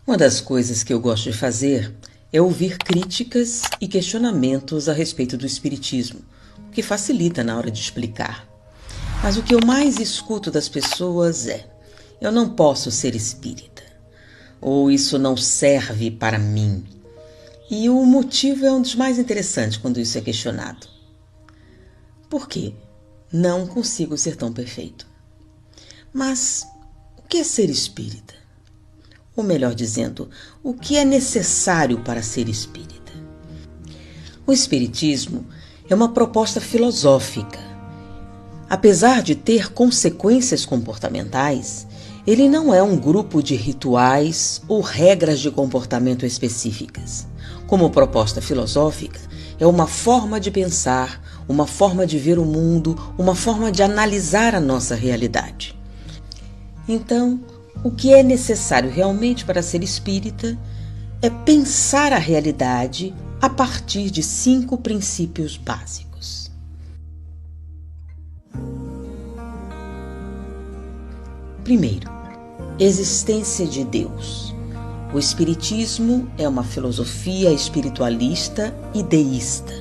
Uma das coisas que eu gosto de fazer é ouvir críticas e questionamentos a respeito do espiritismo, o que facilita na hora de explicar. Mas o que eu mais escuto das pessoas é: eu não posso ser espírita, ou isso não serve para mim. E o motivo é um dos mais interessantes quando isso é questionado. Por quê? Não consigo ser tão perfeito. Mas o que é ser espírita? Ou melhor dizendo, o que é necessário para ser espírita? O espiritismo é uma proposta filosófica. Apesar de ter consequências comportamentais, ele não é um grupo de rituais ou regras de comportamento específicas. Como proposta filosófica, é uma forma de pensar, uma forma de ver o mundo, uma forma de analisar a nossa realidade. Então, o que é necessário realmente para ser espírita é pensar a realidade a partir de 5 princípios básicos. Primeiro, existência de Deus. O espiritismo é uma filosofia espiritualista e deísta.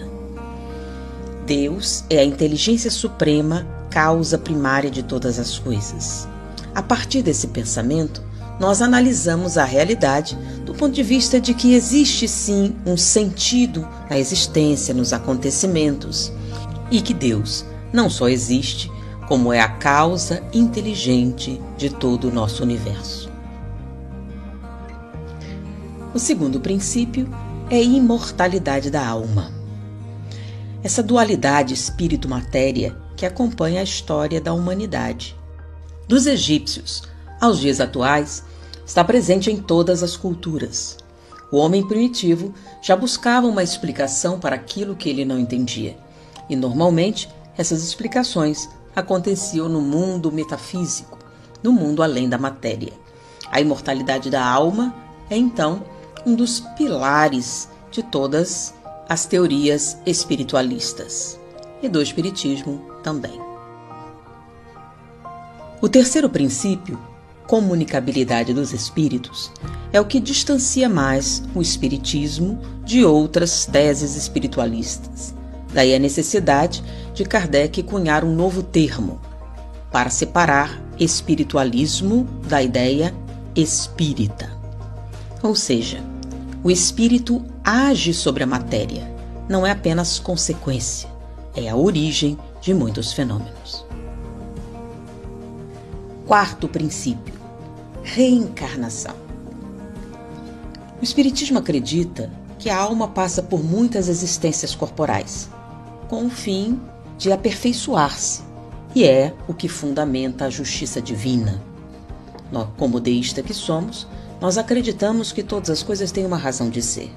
Deus é a inteligência suprema, causa primária de todas as coisas. A partir desse pensamento, nós analisamos a realidade do ponto de vista de que existe sim um sentido na existência, nos acontecimentos, e que Deus não só existe, como é a causa inteligente de todo o nosso universo. O segundo princípio é a imortalidade da alma. Essa dualidade espírito-matéria que acompanha a história da humanidade. Dos egípcios aos dias atuais, está presente em todas as culturas. O homem primitivo já buscava uma explicação para aquilo que ele não entendia. E normalmente essas explicações aconteciam no mundo metafísico, no mundo além da matéria. A imortalidade da alma é então um dos pilares de todas as teorias espiritualistas e do espiritismo também. O terceiro princípio, comunicabilidade dos espíritos, é o que distancia mais o espiritismo de outras teses espiritualistas. Daí a necessidade de Kardec cunhar um novo termo para separar espiritualismo da ideia espírita. Ou seja, o espírito age sobre a matéria, não é apenas consequência, é a origem de muitos fenômenos. Quarto princípio, reencarnação. O espiritismo acredita que a alma passa por muitas existências corporais, com o fim de aperfeiçoar-se, e é o que fundamenta a justiça divina. Nós, como deísta que somos, nós acreditamos que todas as coisas têm uma razão de ser,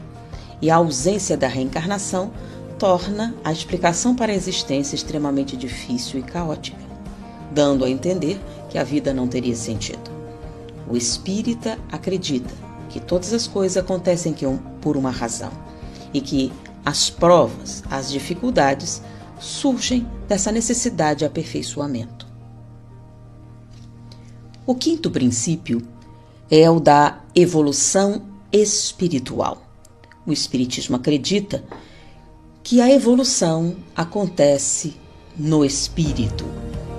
e a ausência da reencarnação torna a explicação para a existência extremamente difícil e caótica, dando a entender que a vida não teria sentido. O espírita acredita que todas as coisas acontecem por uma razão e que as provas, as dificuldades surgem dessa necessidade de aperfeiçoamento. O quinto princípio é o da evolução espiritual. O espiritismo acredita que a evolução acontece no espírito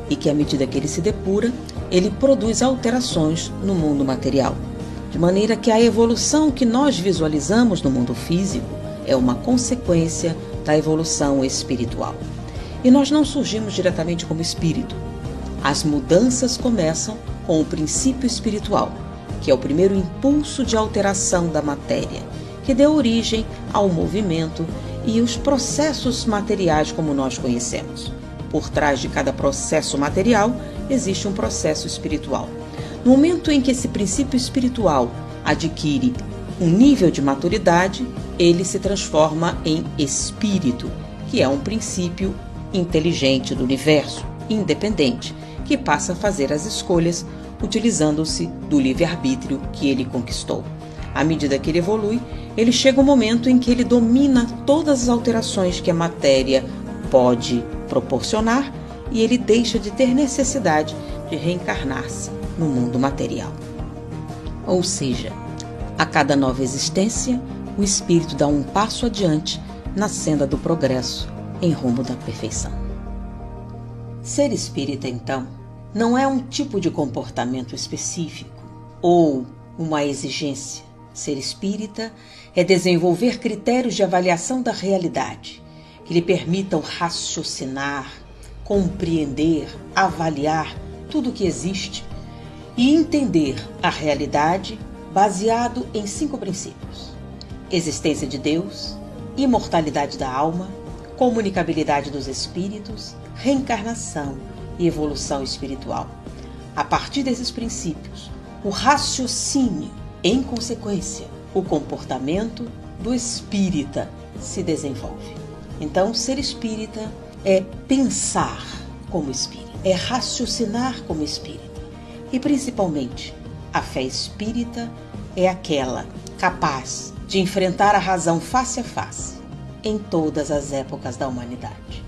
e que à medida que ele se depura, ele produz alterações no mundo material. De maneira que a evolução que nós visualizamos no mundo físico é uma consequência da evolução espiritual. E nós não surgimos diretamente como espírito. As mudanças começam com o princípio espiritual, que é o primeiro impulso de alteração da matéria, que deu origem ao movimento e os processos materiais como nós conhecemos. Por trás de cada processo material existe um processo espiritual. No momento em que esse princípio espiritual adquire um nível de maturidade, ele se transforma em espírito, que é um princípio inteligente do universo, independente, que passa a fazer as escolhas utilizando-se do livre-arbítrio que ele conquistou. À medida que ele evolui, ele chega um momento em que ele domina todas as alterações que a matéria pode proporcionar e ele deixa de ter necessidade de reencarnar-se no mundo material. Ou seja, a cada nova existência, o espírito dá um passo adiante na senda do progresso em rumo da perfeição. Ser espírita, então, não é um tipo de comportamento específico ou uma exigência. Ser espírita é desenvolver critérios de avaliação da realidade que lhe permitam raciocinar, compreender, avaliar tudo o que existe e entender a realidade baseado em 5 princípios: existência de Deus, imortalidade da alma, comunicabilidade dos espíritos, reencarnação e evolução espiritual. A partir desses princípios, o raciocínio, em consequência, o comportamento do espírita se desenvolve. Então, ser espírita é pensar como espírita, é raciocinar como espírita. E, principalmente, a fé espírita é aquela capaz de enfrentar a razão face a face em todas as épocas da humanidade.